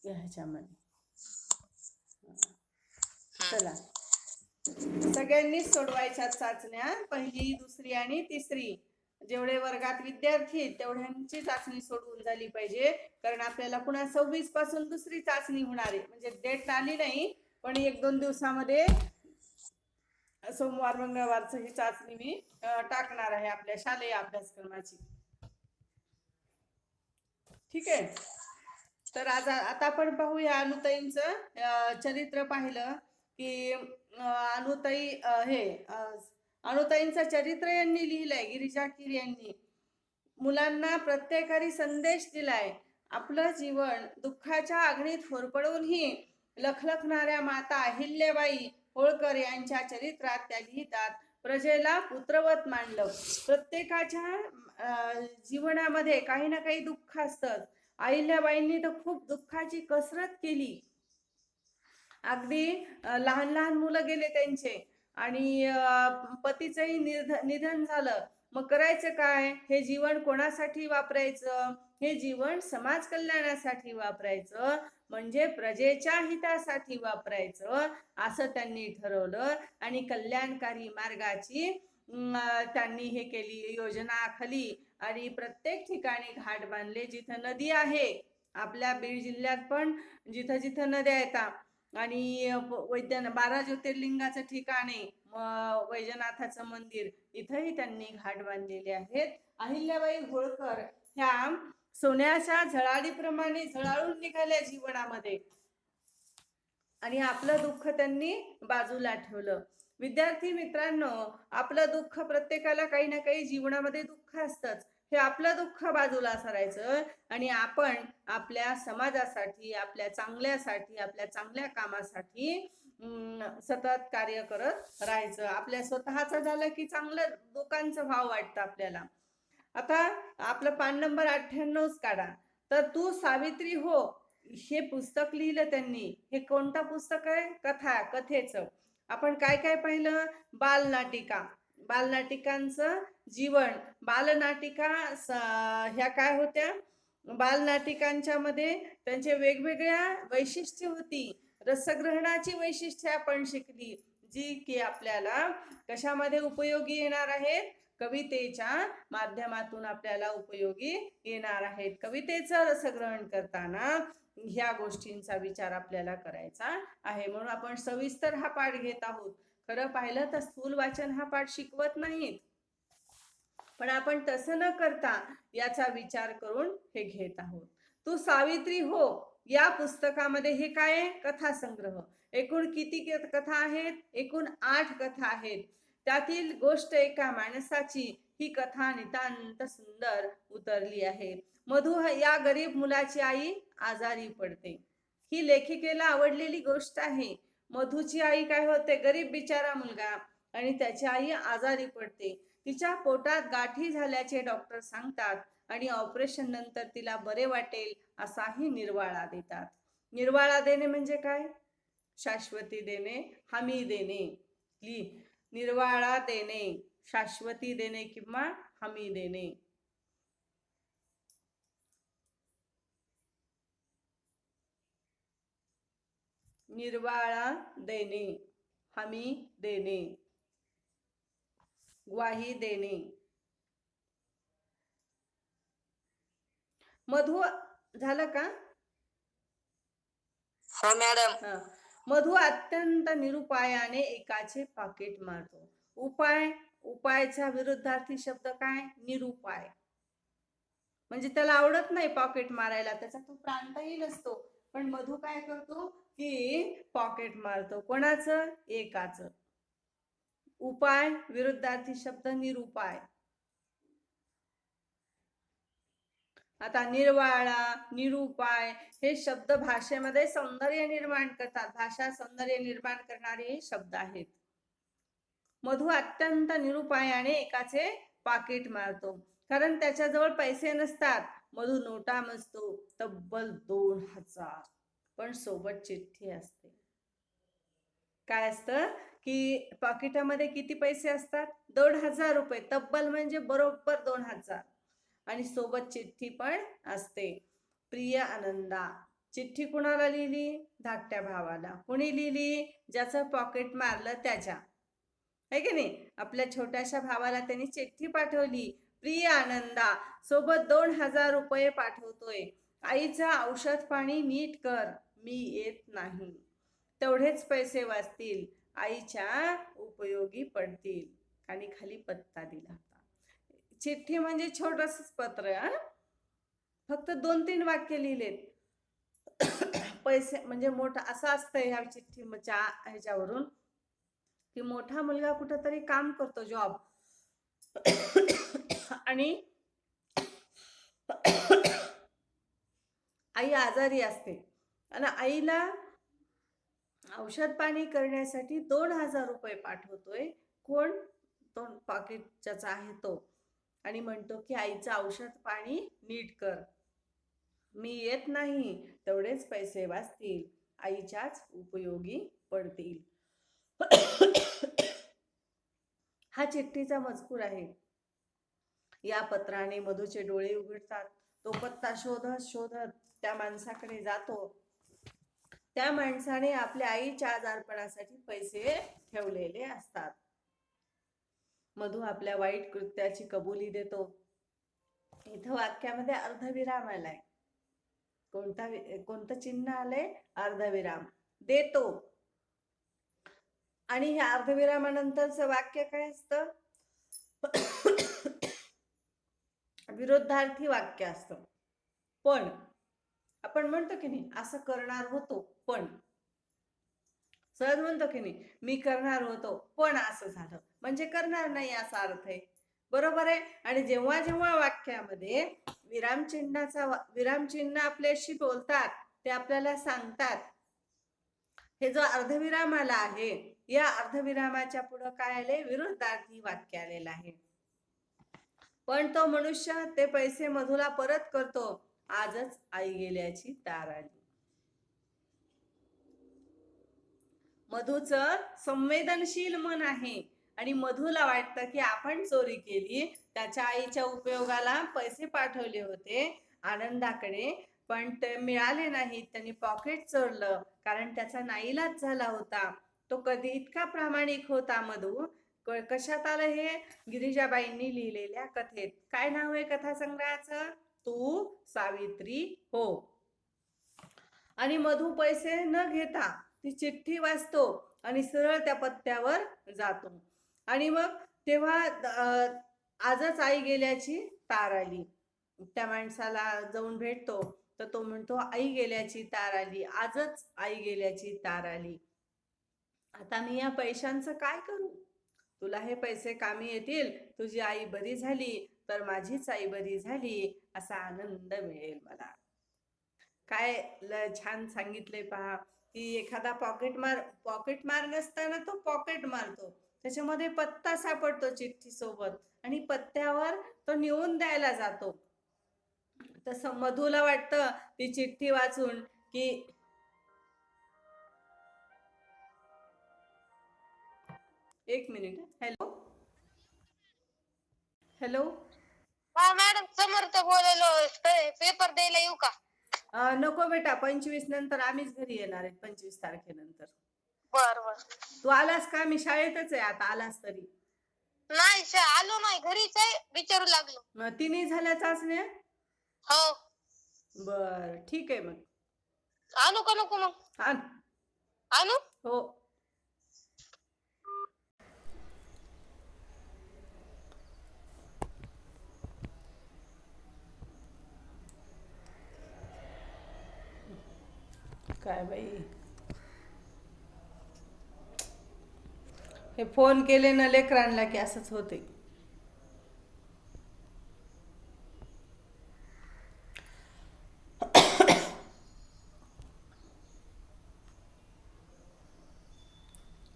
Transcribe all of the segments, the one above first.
ह्याच्यामध्ये. चला, सगळ्यांनीच सोडवायच्या चाचण्या, पहिली, दुसरी आणि तिसरी. जेवढे वर्गात विद्यार्थी आहेत तेवढ्यांची चाचणी सोडवून झाली पाहिजे, कारण आपल्याला पुन्हा 26 पासून दुसरी चाचणी होणार आहे. म्हणजे डेट आली नाही, पण 1-2 दिवसामध्ये सोमवार मंगळवारची ही चाचणी मी टाकणार आहे आपल्या शालेय अभ्यासक्रमाची. ठीक आहे. तर आज आता आपण पाहूया अनुताईंचं चरित्र. पाहिलं की अनुताई अनुताईंचं चरित्र यांनी लिहिलंय गिरिजा कीर यांनी. मुलांना प्रत्येकाने संदेश दिलाय. आपलं जीवन दुःखाच्या अग्नीत होरपळूनही लखलखणाऱ्या माता अहिल्याबाई होळकर यांच्या चरित्रात त्या लिहितात. प्रजेला पुत्रवत मांडलं. प्रत्येकाच्या जीवनामध्ये काही ना काही दुःख असतं. अहिल्याबाईंनी तर खूप दुःखाची कसरत केली. अगदी लहान लहान मुलं गेले त्यांचे, आणि पतीचंही निधन झालं. मग करायचं काय? हे जीवन कोणासाठी वापरायचं? हे जीवन समाज कल्याणासाठी वापरायचं, म्हणजे प्रजेच्या हितासाठी वापरायचं, असं त्यांनी ठरवलं. आणि कल्याणकारी मार्गाची त्यांनी हे केली, योजना आखली. आणि प्रत्येक ठिकाणी घाट बांधले. जिथं नदी आहे, आपल्या बीड जिल्ह्यात पण जिथं जिथं नद्या येतात, आणि 12 ज्योतिर्लिंगाचं ठिकाण आहे, वैजनाथाचं मंदिर, इथंही त्यांनी घाट बांधलेले आहेत. अहिल्याबाई होळकर ह्या सोन्याच्या झळाळीप्रमाणे झळाळून निघाल्या जीवनामध्ये, आणि आपलं दुःख त्यांनी बाजूला ठेवलं. विद्यार्थी मित्रांनो, आपलं दुःख, प्रत्येकाला काही ना काही जीवनामध्ये दुःख असतंच. हे आपलं दुःख बाजूला सरायचं, आणि आपण आपल्या समाजासाठी, आपल्या चांगल्यासाठी, आपल्या चांगल्या कामासाठी सतत कार्य करत राहायचं. आपल्या स्वतःचं झालं की चांगलं लोकांचं भाव वाटतं आपल्याला. आता आपलं पान नंबर 98 काढा. तर तू सावित्री हो, हे पुस्तक लिहिलं त्यांनी. हे कोणतं पुस्तक आहे? कथेचं. आपण काय काय पाहिलं? बालनाटिका, बालनाटिकांचं जीवन. बालनाटिका ह्या काय होत्या? बालनाटिकांच्या मध्ये त्यांचे वेगवेगळ्या वैशिष्ट्य होती. रसग्रहणाची वैशिष्ट्ये आपण शिकली, जी की आपल्याला कशामध्ये उपयोगी येणार आहेत? कवितेच्या माध्यमातून आपल्याला उपयोगी येणार आहेत. कवितेचं रसग्रहण करताना ह्या गोष्टींचा विचार आपल्याला करायचा आहे. म्हणून आपण सविस्तर हा पाठ घेत आहोत. खरं पाहिलं तर स्थूल वाचन हा पाठ शिकवत नाहीत, पण आपण तसं न करता याचा विचार करून हे घेत आहोत. तू सावित्री हो या पुस्तकामध्ये हे काय आहे? कथासंग्रह. एकूण किती कथा आहेत? एकूण 8 कथा आहेत. त्यातील गोष्ट एका माणसाची ही कथा नितांत सुंदर उतरली आहे. मधु या गरीब मुलाची आई आजारी पडते. ही लेखिकेला आवडलेली गोष्ट आहे. मधुची आई काय होते? गरीब बिचारा मुलगा, आणि त्याची आई आजारी पडते. तिच्या पोटात गाठी झाल्याचे डॉक्टर सांगतात, आणि ऑपरेशन नंतर तिला बरे वाटेल असाही निर्वाळा देतात. निर्वाळा देणे म्हणजे काय? शाश्वती देणे, हमी देणे. निर्वाळा देणे, शाश्वती देणे किंवा हमी देणे. निर्वाळा देणे, हमी देणे, ग्वाही देणे. मधु झालं का? हो मॅडम. मधु अत्यंत निरुपायाने एकाचे पाकिट मारतो. उपाय, उपायच्या विरुद्धार्थी शब्द काय? निरुपाय. म्हणजे त्याला आवडत नाही पॉकेट मारायला, त्याचा तो प्रांतही नसतो, पण मधु काय करतो की पॉकेट मारतो. कोणाचं? एकाचं. उपाय विरुद्धार्थी शब्द निरुपाय. आता निर्वाळा, निरुपाय हे शब्द भाषेमध्ये सौंदर्य निर्माण करतात. भाषा सौंदर्य निर्माण करणारे शब्द आहेत. मधु अत्यंत निरुपायाने एकाचे पाकिट मारतो, कारण त्याच्याजवळ पैसे नसतात. मधु नोटा मोजतो, तब्बल 2000, पण सोबत चिठ्ठी असते. काय असतं की पाकिटामध्ये किती पैसे असतात? 2000 रुपये, तब्बल म्हणजे बरोबर 2000, आणि सोबत चिठ्ठी पण असते. प्रिय आनंदा, चिठ्ठी कुणाला लिहिली? धाकट्या भावाला. कुणी लिहिली? ज्याचं पॉकेट मारलं त्याच्या, है की नाही? आपल्या छोट्याशा भावाला त्यांनी चिठ्ठी पाठवली. प्रिय आनंदा, सोबत 2000 रुपये पाठवतोय. आईचं औषध पाणी नीट कर, मी येत नाही. तेवढेच पैसे वाचतील, आईच्या उपयोगी पडतील. आणि खाली पत्ता दिला होता. चिठ्ठी म्हणजे छोटंसंच पत्र, फक्त 2-3 वाक्य लिहिलेत. पैसे म्हणजे मोठा असं असतं ह्या चिठ्ठीच्या ह्याच्यावरून की मोठा मुलगा कुठंतरी काम करतो, जॉब, आणि आई आजारी असते आणि आईला औषध पाणी करण्यासाठी 2000 रुपये पाठवतोय. कोण? तो पॉकेट ज्याचा आहे तो. आणि म्हणतो की आईचं औषध पाणी नीट कर, मी येत नाही. तेवढेच पैसे वाचतील, आईच्याच उपयोगी पडतील. हा चिठ्ठीचा मजकूर आहे. या पत्राने मधूचे डोळे उघडतात. तो पत्ता शोधत शोधत त्या माणसाकडे जातो. त्या माणसाने आपल्या आईच्या आजारपणासाठी पैसे ठेवलेले असतात. मधू आपल्या वाईट कृत्याची कबुली देतो. इथं वाक्यामध्ये अर्धविराम आलाय. कोणतं चिन्ह आलंय? अर्धविराम. देतो. आणि ह्या अर्धविरामानंतरचं वाक्य काय असतं? विरोधार्थी वाक्य असतं. पण आपण म्हणतो की नाही, असं करणार होतो पण, सहज म्हणतो की नाही, मी करणार होतो पण असं झालं, म्हणजे करणार नाही असा अर्थ आहे. बरोबर आहे. आणि जेव्हा जेव्हा वाक्यामध्ये विरामचिन्ह आपल्याशी बोलतात, ते आपल्याला सांगतात. हे जो अर्धविराम आला आहे, या अर्धविरामाच्या पुढे काय आले? विरुद्धार्थी वाक्य आलेलं आहे. पण तो मनुष्य ते पैसे मधूला परत करतो. आजच आई गेल्याची तार आली. मधूचं संवेदनशील मन आहे आणि मधूला वाटतं की आपण चोरी केली, त्याच्या आईच्या उपयोगाला पैसे पाठवले होते आनंदाकडे, पण ते मिळाले नाहीत. त्यांनी पॉकेट चोरलं, कारण त्याचा नाईलाज झाला होता. तो कधी इतका प्रामाणिक होता मधू. कशात आलं हे? गिरिजाबाईंनी लिहिलेल्या कथेत. काय नाव आहे कथासंग्रहाचं? तू सावित्री हो. आणि मधू पैसे न घेता ती चिठ्ठी वाचतो आणि सरळ त्या पत्त्यावर जातो. आणि मग तेव्हा आजच आई गेल्याची तार आली. त्या माणसाला जाऊन भेटतो, तर तो म्हणतो आई गेल्याची तार आली, आजच आई गेल्याची तार आली. आता मी या पैशांचं काय करू? तुला हे पैसे कामी येतील. तुझी आई बरी झाली तर माझीच आई बरी झाली असा आनंद मिळेल मला. काय छान सांगितले पहा, की एखादा पॉकेट मार नसताना तो पॉकेट मारतो, त्याच्यामध्ये पत्ता सापडतो चिठ्ठी सोबत, आणि पत्त्यावर तो नेऊन द्यायला जातो. तसं मधूला वाटतं ती चिठ्ठी वाचून की एक मिनिट. Hello hello. हा मॅडम, समर्थ बोलायलो. पेपर द्यायला येऊ का? नको बेटा, 25 नंतर आम्हीच घरी येणार आहे, 25 तारखेनंतर. बर बर. तू आलास का? मी शाळेतच आहे आता, आलास तरी. नाही आलो नाही, घरीच आहे, विचारू लागलो. 3 झाल्या चाचण्या? हो. बर ठीक आहे मग. आणू का नको मग? आण. आणू? हो. काय बाई, हे फोन केले ना लेकरांना की असंच होते.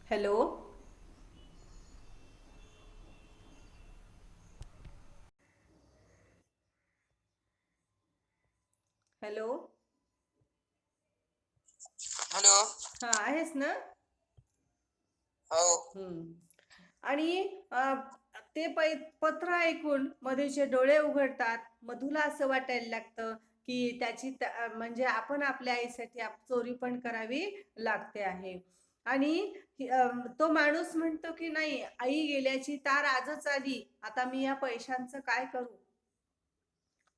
Hello hello. हॅलो. हा आहेस ना? हो. आणि ते पत्र ऐकून मधूचे डोळे उघडतात. मधूला असं वाटायला लागतं की म्हणजे आपण आपल्या आईसाठी चोरी पण करावी लागते आहे. आणि तो माणूस म्हणतो की नाही, आई गेल्याची तार आजच आली, आता मी या पैशांचं काय करू?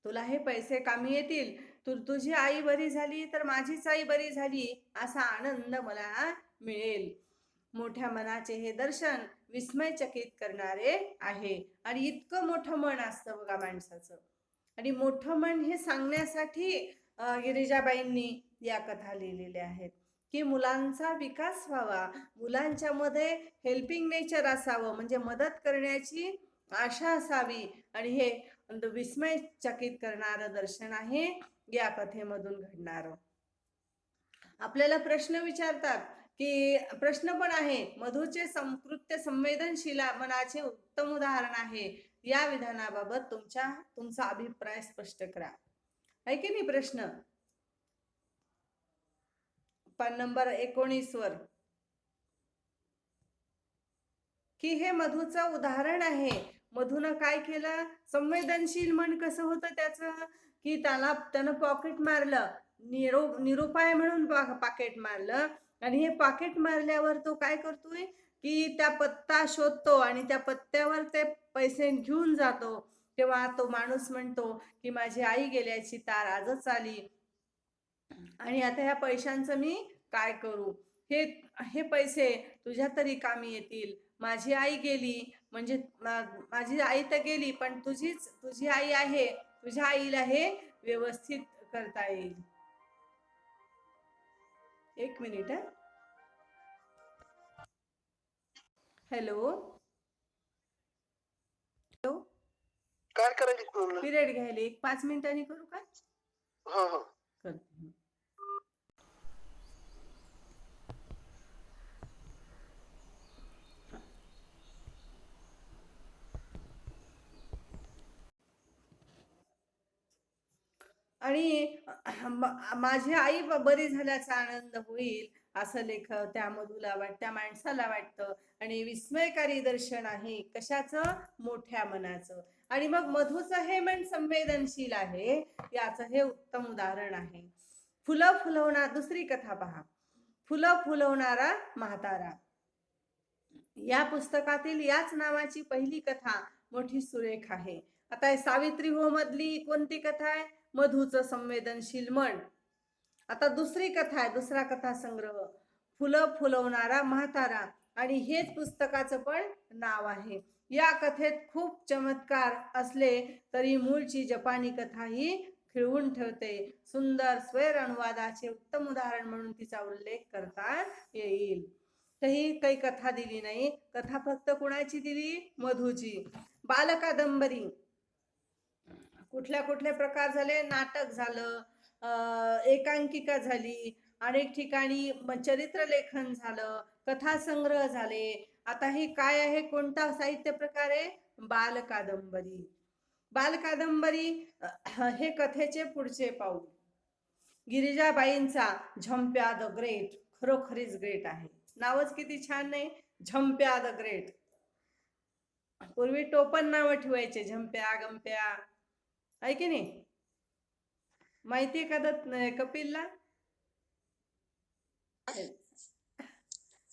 तुला हे पैसे कामी येतील, तुझी आई बरी झाली तर माझीच आई बरी झाली असा आनंद मला मिळेल. मोठ्या मनाचे हे दर्शन विस्मयचकित करणारे आहे. आणि इतकं मोठं मन असतं बघा माणसाचं. आणि मोठं मन हे सांगण्यासाठी गिरिजाबाईंनी या कथा लिहिलेल्या आहेत, की मुलांचा विकास व्हावा, मुलांच्या मध्ये हेल्पिंग नेचर असावं, म्हणजे मदत करण्याची आशा असावी. आणि हे विस्मयचकित करणारं दर्शन आहे या कथेमधून घडणारं. आपल्याला प्रश्न विचारतात, की प्रश्न पण आहे, मधूचे संकृत्य संवेदनशील मनाचे उत्तम उदाहरण आहे, या विधानाबाबत तुमचा अभिप्राय स्पष्ट करा. आहे की नाही प्रश्न? पान नंबर 19 वर, की हे मधूचं उदाहरण आहे. मधून काय केलं? संवेदनशील मन कसं होतं त्याचं, की त्यानं पॉकेट मारलं, निरुपाय म्हणून पॉकेट मारलं. आणि हे पॉकेट मारल्यावर तो काय करतोय, की त्या पत्ता शोधतो आणि त्या पत्त्यावर ते पैसे घेऊन जातो. तेव्हा तो माणूस म्हणतो की माझी आई गेल्याची तार आजच आली, आणि आता ह्या पैशांचं मी काय करू? हे पैसे तुझ्या तरी कामी येतील. माझी आई गेली म्हणजे माझी आई तर गेली, पण तुझी आई आहे, तुझ्या आईला हे व्यवस्थित करता येईल. एक मिनिट. हॅलो हॅलो, काय करायचं? पिरियड घ्यायला 5 मिनिटांनी करू का? हा हा करते. आणि माझी आई बरी झाल्याचा आनंद होईल असं त्या मधूला त्या माणसाला वाटतं. आणि विस्मयकारी दर्शन आहे कशाचं? मोठ्या मनाचं. आणि मग मधूचं हे मन संवेदनशील आहे, याचं हे उत्तम उदाहरण आहे. फुलं फुलवणार, दुसरी कथा पहा, फुलं फुलवणारा म्हातारा. या पुस्तकातील याच नावाची पहिली कथा मोठी सुरेख आहे. आता सावित्री हो मधली कोणती कथा आहे? मधूचं संवेदनशील मन. आता दुसरी कथा आहे, दुसरा कथा संग्रह, फुलं फुलवणारा म्हातारा. आणि हेच पुस्तकाचं पण नाव आहे. या कथेत खूप चमत्कार असले तरी मूळची जपानी कथा ही खिळवून ठेवते. सुंदर स्वैर अनुवादाचे उत्तम उदाहरण म्हणून तिचा उल्लेख करता येईल. ही काही कथा दिली नाही, कथा फक्त कुणाची दिली? मधूची. बालकादंबरी कुठल्या प्रकार झाले? नाटक झालं, एकांकिका झाली, अनेक ठिकाणी चरित्र लेखन झालं, कथा संग्रह झाले. आता हे काय आहे? कोणता साहित्य प्रकार आहे? बालकादंबरी. बालकादंबरी हे कथेचे पुढचे पाऊल. गिरिजाबाईंचा झंप्या द ग्रेट खरोखरीच ग्रेट आहे. नावच किती छान नाही? झंप्या द ग्रेट. पूर्वी टोपण नाव ठेवायचे, झंप्या, गंप्या, आहे की नाही? माहितीये का कपिलला?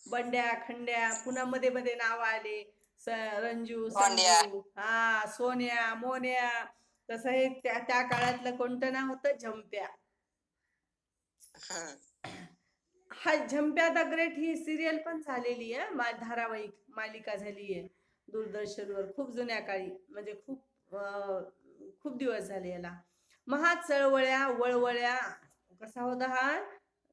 बंड्या, खंड्या, पुन्हा मध्ये मध्ये नाव आले, रंजू, संजू, हा, सोन्या, मोन्या. तसं हे त्या काळातलं कोणतं नाव होतं? झंप्या. हा झंप्या द ग्रेट ही सिरियल पण झालेली आहे, धारावाहिक मालिका झाली आहे दूरदर्शनवर खूप जुन्या काळी, म्हणजे खूप दिवस झाले याला. महाचळवळ्या वळवळ्या कसा होता हा?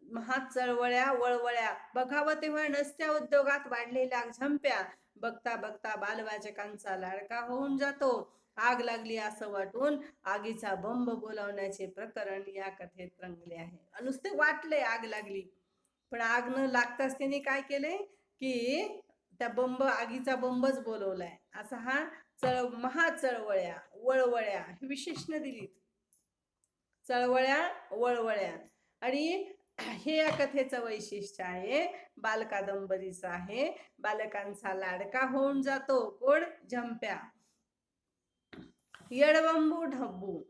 महाचळवळ्या वळवळ्या बघावं तेव्हा नसत्या उद्योगात वाढलेल्या झंप्या बघता बघता बालवाचकांचा लाडका होऊन जातो. आग लागली असं वाटून आगीचा बंब बोलावण्याचे प्रकरण या कथेत रंगले आहे. नुसते वाटले आग लागली, पण आग न लागताच त्यांनी काय केले, की त्या आगीचा बंबच बोलवलाय. असा हा महाचळवळ्या वळवळ्या ही विशेषण दिली. चळवळ्या वळवळ्या. आणि हे या कथेचं वैशिष्ट्य आहे, बालकादंबरीचं आहे. बालकांचा लाडका होऊन जातो कोण? झंप्या. येडबंबू ढब्बू.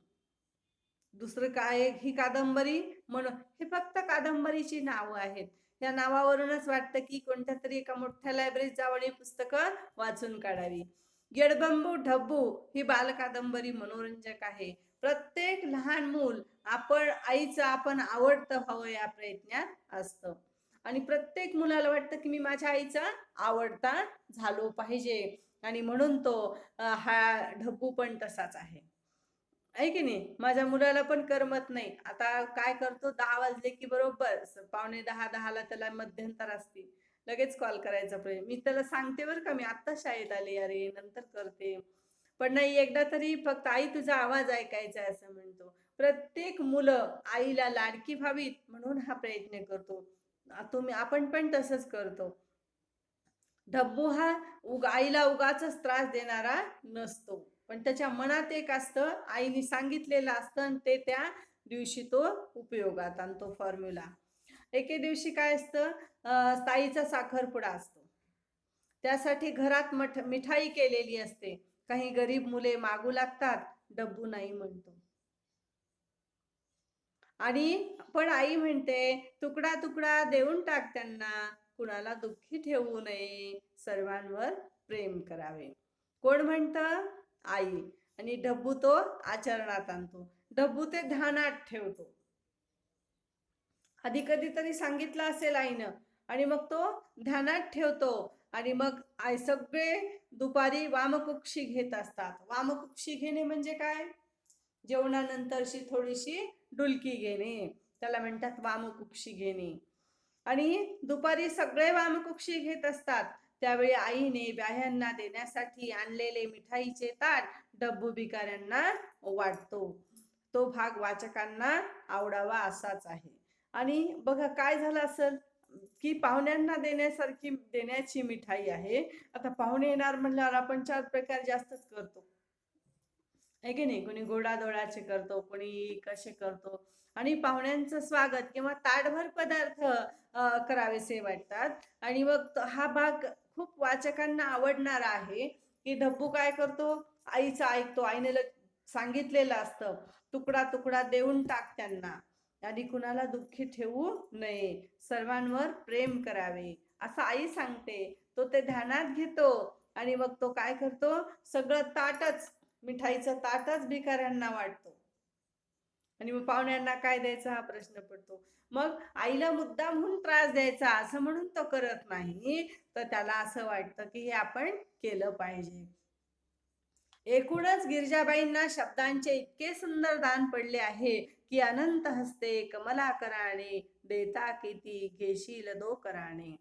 दुसरं काय ही कादंबरी म्हणून हे फक्त कादंबरीची नावं आहेत. या नावावरूनच वाटतं की कोणत्या तरी एका मोठ्या लायब्ररीत जावं आणि पुस्तकं वाचून काढावी. येडबंबू ढब्बू ही बालकादंबरी मनोरंजक आहे. प्रत्येक लहान मूल आईचं आपण आवडतं व्हावं या प्रयत्नात असतं आणि प्रत्येक मुलाला वाटतं की मी माझ्या आईचा आवडता झालो पाहिजे आणि म्हणून तो हा ढब्बू पण तसाच आहे की नाही. माझ्या मुलाला पण करमत नाही. आता काय करतो, 10 वाजले की बरोबर 9:45-10ला त्याला मध्यंतर असते, लगेच कॉल करायचा प्रयत्न. मी त्याला सांगते बरं का, मी आत्ता शाळेत आले, अरे नंतर करते. पण नाही, एकदा तरी फक्त आई तुझा आवाज ऐकायचा आहे असं म्हणतो. प्रत्येक मुलं आईला लाडकी व्हावीत म्हणून हा प्रयत्न करतो. आपण पण तसंच करतो. ढब्बू हा आईला उगाचच त्रास देणारा नसतो, पण त्याच्या मनात एक असतं, आईने सांगितलेलं असतं आणि ते त्या दिवशी तो उपयोगात आणतो फॉर्म्युला. एके दिवशी काय असतं, ताईचा साखरपुडा असतो. त्यासाठी घरात मिठाई केलेली असते. काही गरीब मुले मागू लागतात, डब्बू नाही म्हणतो. आणि पण आई म्हणते तुकडा तुकडा देऊन टाक त्यांना, कुणाला दुःखी ठेवू नये, सर्वांवर प्रेम करावे. कोण म्हणतं? आई. आणि डब्बू तो आचरणात आणतो. डब्बू ते ध्यानात ठेवतो. आधी कधीतरी सांगितलं असेल आईनं आणि मग तो ध्यानात ठेवतो आणि मग आई सगळे दुपारी वामकुक्षी घेत असतात. वामकुक्षी घेणे म्हणजे काय? जेवणानंतरची थोडीशी डुलकी घेणे, त्याला म्हणतात वामकुक्षी घेणे. आणि दुपारी सगळे वामकुक्षी घेत असतात. त्यावेळी आईने ब्याह्यांना देण्यासाठी आणलेले मिठाईचे ताट डब्बू भिकाऱ्यांना वाटतो. तो भाग वाचकांना आवडावा असाच आहे. आणि बघा काय झालं असेल की पाहुण्यांना देण्याची मिठाई आहे. आता पाहुणे येणार म्हणल्यावर आपण 4 प्रकार जास्तच करतो आहे की नाही. कोणी गोडाधोडाचे करतो, कोणी कसे करतो. आणि पाहुण्यांचं स्वागत किंवा ताटभर पदार्थ करावेसे वाटतात. आणि मग हा भाग खूप वाचकांना आवडणारा आहे की डब्बू काय करतो, आईचं ऐकतो. आईने सांगितलेलं असतं, तुकडा तुकडा देऊन टाक त्यांना आणि कुणाला दुःखी ठेवू नये, सर्वांवर प्रेम करावे असं आई सांगते. तो ते ध्यानात घेतो आणि मग तो काय करतो, सगळं ताटच, मिठाईचं ताटच भिकाऱ्यांना वाटतो. आणि मग पाहुण्यांना काय द्यायचा हा प्रश्न पडतो. मग आईला मुद्दामहून त्रास द्यायचा असं म्हणून तो करत नाही, तर त्याला असं वाटतं की हे आपण केलं पाहिजे. एकूणच गिरिजाबाईंना शब्दांचे इतके सुंदर दान पडले आहे की अनंत हस्ते कमलाकराने, देता किती घेशील दो कराने,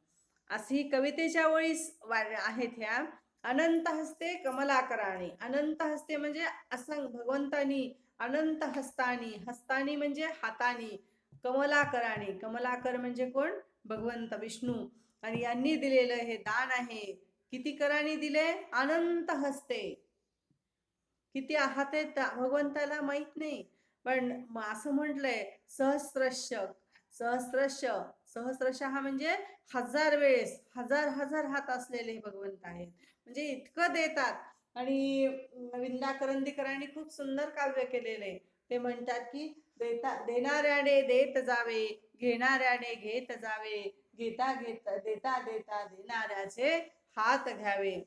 अशी कवितेच्या ओळी आहेत ह्या. अनंत हस्ते कमलाकराने, अनंत हस्ते म्हणजे असंग भगवंतानी, अनंत हस्तानी, हस्तानी म्हणजे हातानी, कमलाकराने, कमलाकर म्हणजे कोण? भगवंत विष्णू. आणि यांनी दिलेलं हे दान आहे. किती कराने दिले? अनंत हस्ते. किती हात आहेत भगवंताला माहित नाही, पण असं म्हटलंय सहस्रश, सहस्रश, सहस्रश हा म्हणजे 1000 वेळेस, हजार हजार हात असलेले भगवंत आहेत. म्हणजे इतकं देतात. आणि विंदा करंदीकरांनी खूप सुंदर काव्य केलेले. ते म्हणतात की देणाऱ्याने देत जावे, घेणाऱ्याने घेत जावे, देता देता देणाऱ्याचे हात घ्यावे.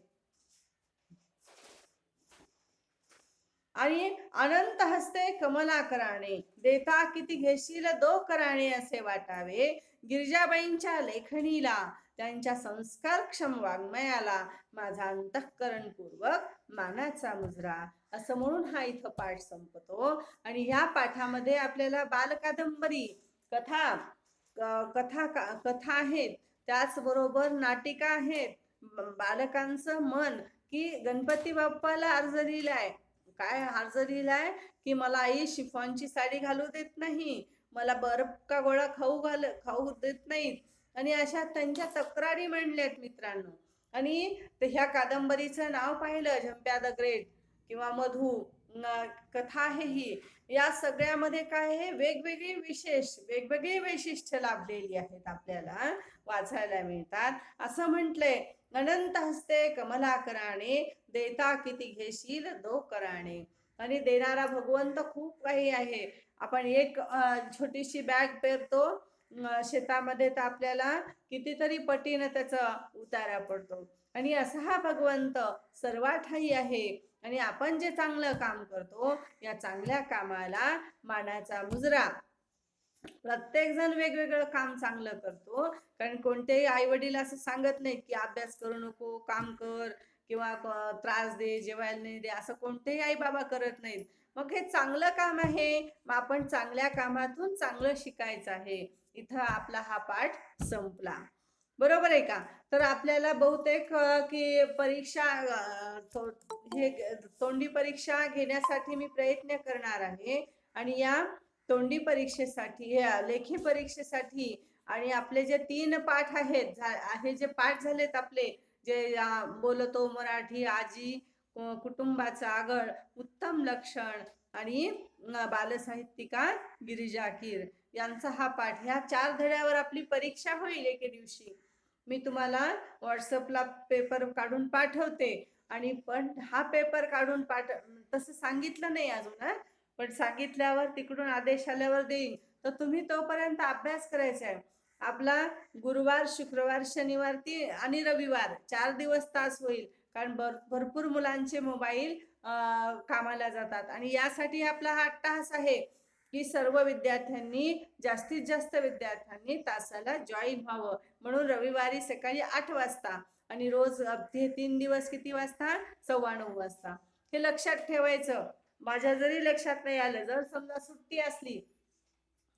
आणि अनंत हस्ते कमलाकराने, देता किती घेशील दो कराणे असे वाटावे. गिरिजाबाईंच्या लेखणीला, त्यांच्या संस्कारक्षम वाङ्मयाला माझा अंतःकरणपूर्वक मानाचा मुजरा, असं म्हणून हा इथं पाठ संपतो. आणि ह्या पाठामध्ये आपल्याला बालकादंबरी, कथा कथा आहेत, त्याचबरोबर नाटिका आहेत. बालकांचं मन, की गणपती बाप्पाला अर्ज लिहिलाय. काय अर्ज लिहिलाय की मला आई शिफॉनची साडी घालू देत नाही, मला बर्फ का गोळा खाऊ देत नाहीत. आणि अशा त्यांच्या तक्रारी मांडल्यात मित्रांनो. आणि ह्या कादंबरीचं नाव पाहिलं, झंप्या द ग्रेट किंवा मधू कथा आहे ही. या सगळ्यामध्ये काय आहे, वेगवेगळी वैशिष्ट्य लाभलेली आहेत, आपल्याला वाचायला मिळतात. असं म्हटलंय, अनंत हस्ते कमलाकराने, देता किती घेशील दो कराणे. आणि देणारा भगवंत खूप काही आहे. आपण एक छोटीशी बॅग पेरतो शेतामध्ये, तर आपल्याला कितीतरी पटीनं त्याचा उतारा पडतो. आणि असा हा भगवंत सर्वाठायी आहे. आणि आपण जे चांगलं काम करतो या चांगल्या कामाला मानाचा मुजरा. प्रत्येक जण वेगवेगळं काम चांगलं करतो, कारण कोणतेही आई वडील असं सांगत नाहीत की अभ्यास करू नको, काम कर, किंवा त्रास दे, जेवायला नाही दे, असं कोणतेही आई बाबा करत नाहीत. मग हे चांगलं काम आहे, मग आपण चांगल्या कामातून चांगलं शिकायचं आहे. इथं आपला हा पाठ संपला. बरोबर आहे का? तर आपल्याला बहुतेक की परीक्षा हे तोंडी परीक्षा घेण्यासाठी मी प्रयत्न करणार आहे. आणि या तोंडी परीक्षेसाठी, या लेखी परीक्षेसाठी, आणि आपले जे 3 पाठ आहेत, हे जे पाठ झालेत आपले, जे बोलतो मराठी, आजी, कुटुंबाचा आगळ, उत्तम लक्षण, आणि बालसाहित्यिका गिरिजा कीर यांचा हा पाठ, ह्या 4 धड्यावर आपली परीक्षा होईल एके दिवशी. मी तुम्हाला व्हॉट्सअपला पेपर काढून पाठवते. आणि पण हा पेपर काढून तसं सांगितलं नाही अजून, पण सांगितल्यावर तिकडून आदेश आल्यावर देईन. तर तुम्ही तोपर्यंत अभ्यास करायचा आहे आपला. गुरुवार, शुक्रवार, शनिवार आणि रविवार 4 दिवस तास होईल, कारण भरपूर मुलांचे मोबाईल कामाला जातात. आणि यासाठी आपला हा अट्टाहास आहे की सर्व विद्यार्थ्यांनी, जास्तीत जास्त विद्यार्थ्यांनी तासाला जॉईन व्हावं. म्हणून रविवारी सकाळी 8 वाजता आणि रोज हे 3 दिवस किती वाजता? 9:15 वाजता. हे लक्षात ठेवायचं. माझ्या जरी लक्षात नाही आलं, जर समजा सुट्टी असली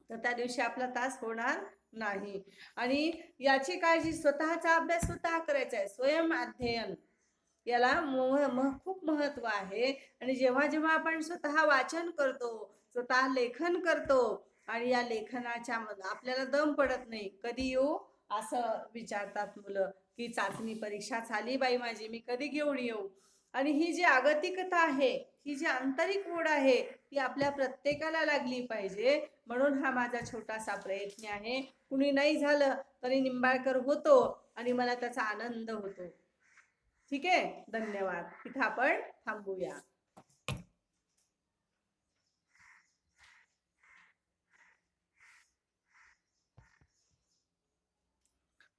तर त्या दिवशी आपला तास होणार नाही. आणि याची काळजी, स्वतःचा अभ्यास स्वतः करायचा आहे, स्वयं अध्ययन, याला खूप महत्व आहे. आणि जेव्हा जेव्हा आपण स्वतः वाचन करतो, स्वतः लेखन करतो, आणि या लेखनाच्या आपल्याला दम पडत नाही. कधी येऊ असं विचारतात मुलं की चाचणी परीक्षा झाली बाई माझी, मी कधी घेऊन येऊ. आणि ही जी आगतिकता आहे, ही जी आंतरिक ओढ आहे, ती आपल्या प्रत्येकाला लागली पाहिजे. म्हणून हा माझा छोटासा प्रयत्न आहे. कुणी नाही झालं तरी निंबाळकर होतो, आणि मला त्याचा आनंद होतो. ठीक आहे, धन्यवाद. इथं आपण थांबूया.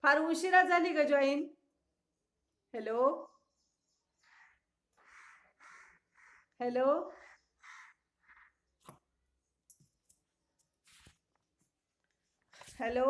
फार उशिरा झाली का जॉईन? Hello hello hello